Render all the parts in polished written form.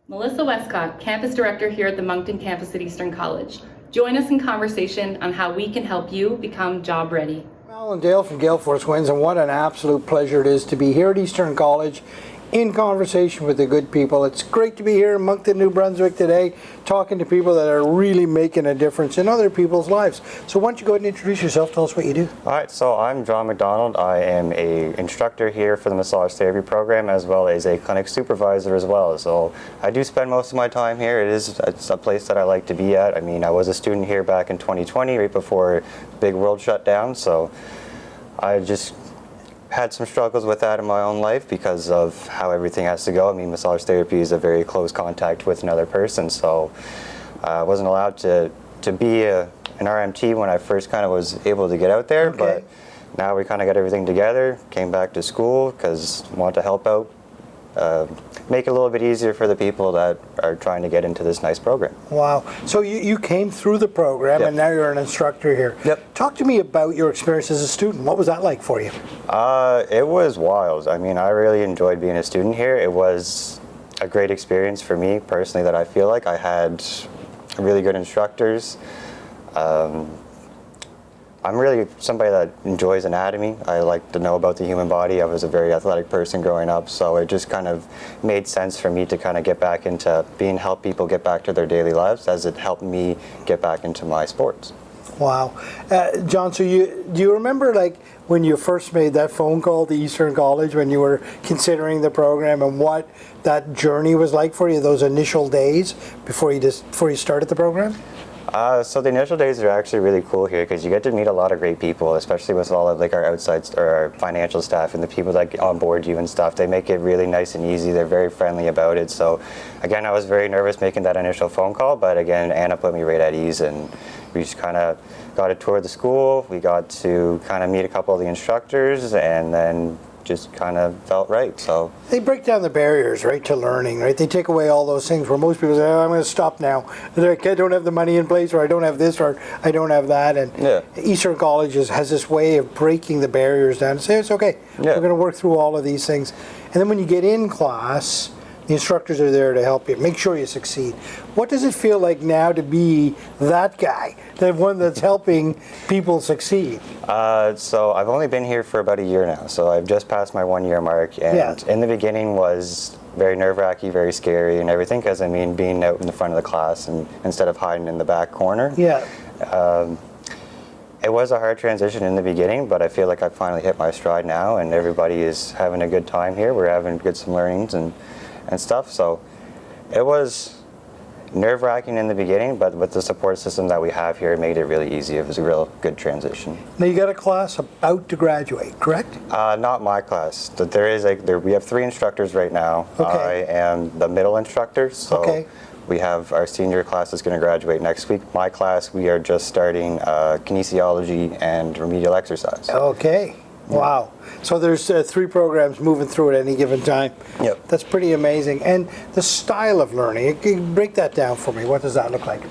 Melissa Westcott, Campus Director here at the Moncton campus at Eastern College. Join us in conversation on how we can help you become job ready. Al and Dale from Gale Force Winds, and what an absolute pleasure it is to be here at Eastern College in conversation with the good people. It's great to be here in Moncton, New Brunswick today, talking to people that are really making a difference in other people's lives. So why don't you go ahead and introduce yourself, tell us what you do. All right, so I'm John McDonald. I am an instructor here for the massage therapy program, as well as a clinic supervisor as well. So I do spend most of my time here. It's a place that I like to be at. I mean, I was a student here back in 2020, right before the big world shut down. So I just had some struggles with that in my own life because of how everything has to go. I mean, massage therapy is a very close contact with another person, so I wasn't allowed to be an RMT when I first kind of was able to get out there. Okay. But now we kind of got everything together, came back to school because I want to help out, make it a little bit easier for the people that are trying to get into this nice program. Wow. So you came through the program, Yep. and now you're an instructor here. Yep. Talk to me about your experience as a student. What was that like for you? It was wild. I mean, I really enjoyed being a student here. It was a great experience for me personally that I feel like I had really good instructors. I'm really somebody that enjoys anatomy. I like to know about the human body. I was a very athletic person growing up, so it just kind of made sense for me to kind of get back into help people get back to their daily lives, as it helped me get back into my sports. Wow. John, so do you remember like when you first made that phone call to Eastern College when you were considering the program, and what that journey was like for you, those initial days before you started the program? So the initial days are actually really cool here because you get to meet a lot of great people, especially with all of like our outside or our financial staff and the people that get on board you and stuff. They make it really nice and easy. They're very friendly about it. So again, I was very nervous making that initial phone call, but again, Anna put me right at ease, and we just kind of got a tour of the school. We got to kind of meet a couple of the instructors, and then just kind of felt right. So They break down the barriers, right, to learning, right? They take away all those things where most people say, oh, I'm going to stop now. They're like, I don't have the money in place, or I don't have this, or I don't have that. And Yeah. Eastern College has this way of breaking the barriers down and say, it's okay. Yeah. We're going to work through all of these things. And then when you get in class, the instructors are there to help you, make sure you succeed. What does it feel like now to be that guy, the one that's helping people succeed? So I've only been here for about a year now, so I've just passed my 1 year mark, and Yeah. in the beginning was very nerve-wracking, very scary and everything, because I mean, being out in the front of the class and instead of hiding in the back corner. Yeah. It was a hard transition in the beginning, but I feel like I've finally hit my stride now, and everybody is having a good time here. We're having some learnings and stuff, so it was nerve-wracking in the beginning, but with the support system that we have here, it made it really easy. It was a real good transition. Now you got a class about to graduate, correct? Not my class. We have 3 instructors right now. Okay. I am the middle instructor, so Okay. we have our senior class that's going to graduate next week. My class, we are just starting kinesiology and remedial exercise. Okay. Wow. So there's 3 programs moving through at any given time. Yep. That's pretty amazing. And the style of learning, can you break that down for me? What does that look like?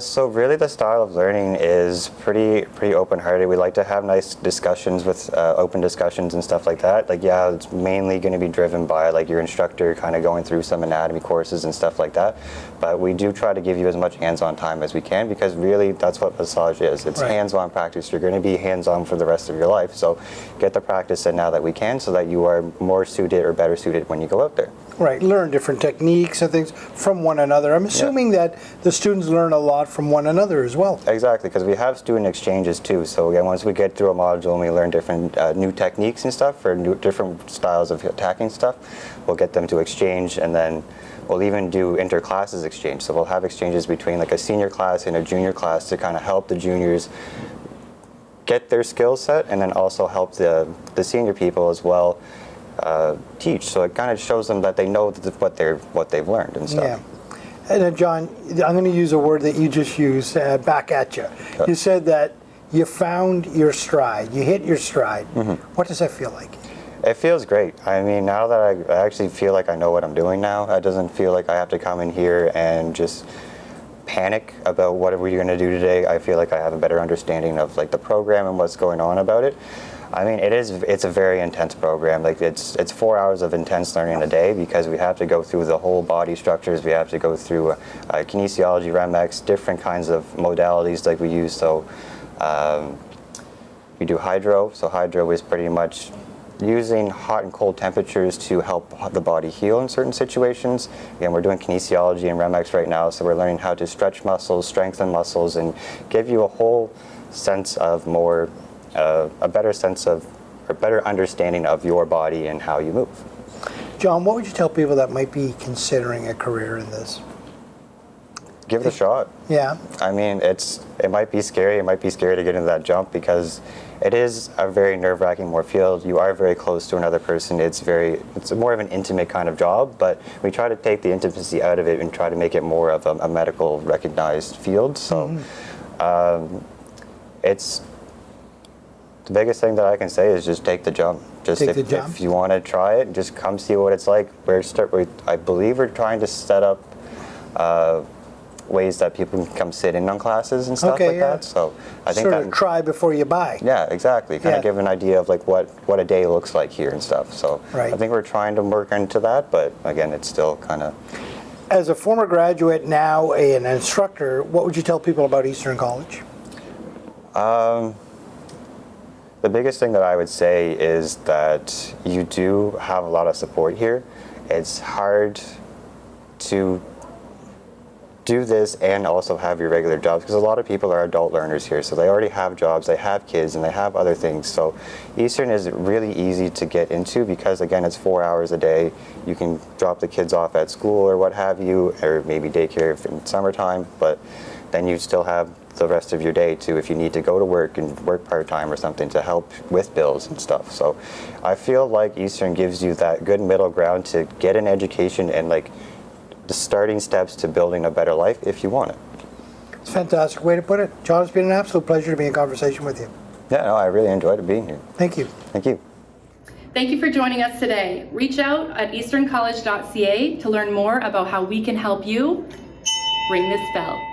So really the style of learning is pretty open-hearted. We like to have nice discussions with open discussions and stuff like that. Like, yeah, it's mainly going to be driven by like your instructor kind of going through some anatomy courses and stuff like that. But we do try to give you as much hands-on time as we can, because really that's what massage is. It's Right. hands-on practice. You're going to be hands-on for the rest of your life. So get the practice in now that we can, so that you are more suited or better suited when you go out there. Right. Learn different techniques and things from one another. I'm assuming that the students learn a lot from one another as well. Exactly, because we have student exchanges too. So again, once we get through a module and we learn different new techniques and stuff for different styles of attacking stuff, we'll get them to exchange, and then we'll even do inter-classes exchange. So we'll have exchanges between like a senior class and a junior class to kind of help the juniors get their skill set, and then also help the senior people as well teach. So it kind of shows them that they know what they've learned and stuff. Yeah. And then, John, I'm going to use a word that you just used, back at you. You said that you found your stride. You hit your stride. Mm-hmm. What does that feel like? It feels great. I mean, now that I actually feel like I know what I'm doing now, it doesn't feel like I have to come in here and just panic about what are we going to do today. I feel like I have a better understanding of like the program and what's going on about it. I mean, it's a very intense program. Like it's 4 hours of intense learning a day because we have to go through the whole body structures. We have to go through kinesiology, REMX, different kinds of modalities like we use. So we do hydro. So hydro is pretty much using hot and cold temperatures to help the body heal in certain situations. Again, we're doing kinesiology and REMX right now, so we're learning how to stretch muscles, strengthen muscles, and give you a whole sense of more, a better sense of, or better understanding of your body and how you move. John, what would you tell people that might be considering a career in this? Give it a shot. Yeah. I mean, it might be scary. It might be scary to get into that jump because it is a very nerve-wracking more field. You are very close to another person. It's more of an intimate kind of job, but we try to take the intimacy out of it and try to make it more of a medical recognized field. So it's the biggest thing that I can say is just take the jump. Just if you want to try it, just come see what it's like. I believe we're trying to set up ways that people can come sit in on classes and stuff that. So I think sort of try before you buy. Yeah, exactly. Kind of give an idea of like what a day looks like here and stuff. So I think we're trying to work into that, but again, it's still kind of. As a former graduate, now an instructor, what would you tell people about Eastern College? The biggest thing that I would say is that you do have a lot of support here. It's hard to do this and also have your regular jobs because a lot of people are adult learners here, so they already have jobs, they have kids, and they have other things. So Eastern is really easy to get into because again, it's 4 hours a day. You can drop the kids off at school or what have you, or maybe daycare in summertime, but then you still have the rest of your day too if you need to go to work and work part-time or something to help with bills and stuff. So I feel like Eastern gives you that good middle ground to get an education and like the starting steps to building a better life if you want it. It's a fantastic way to put it. John, it's been an absolute pleasure to be in conversation with you. Yeah, no, I really enjoyed being here. Thank you. Thank you. Thank you for joining us today. Reach out at easterncollege.ca to learn more about how we can help you ring this bell.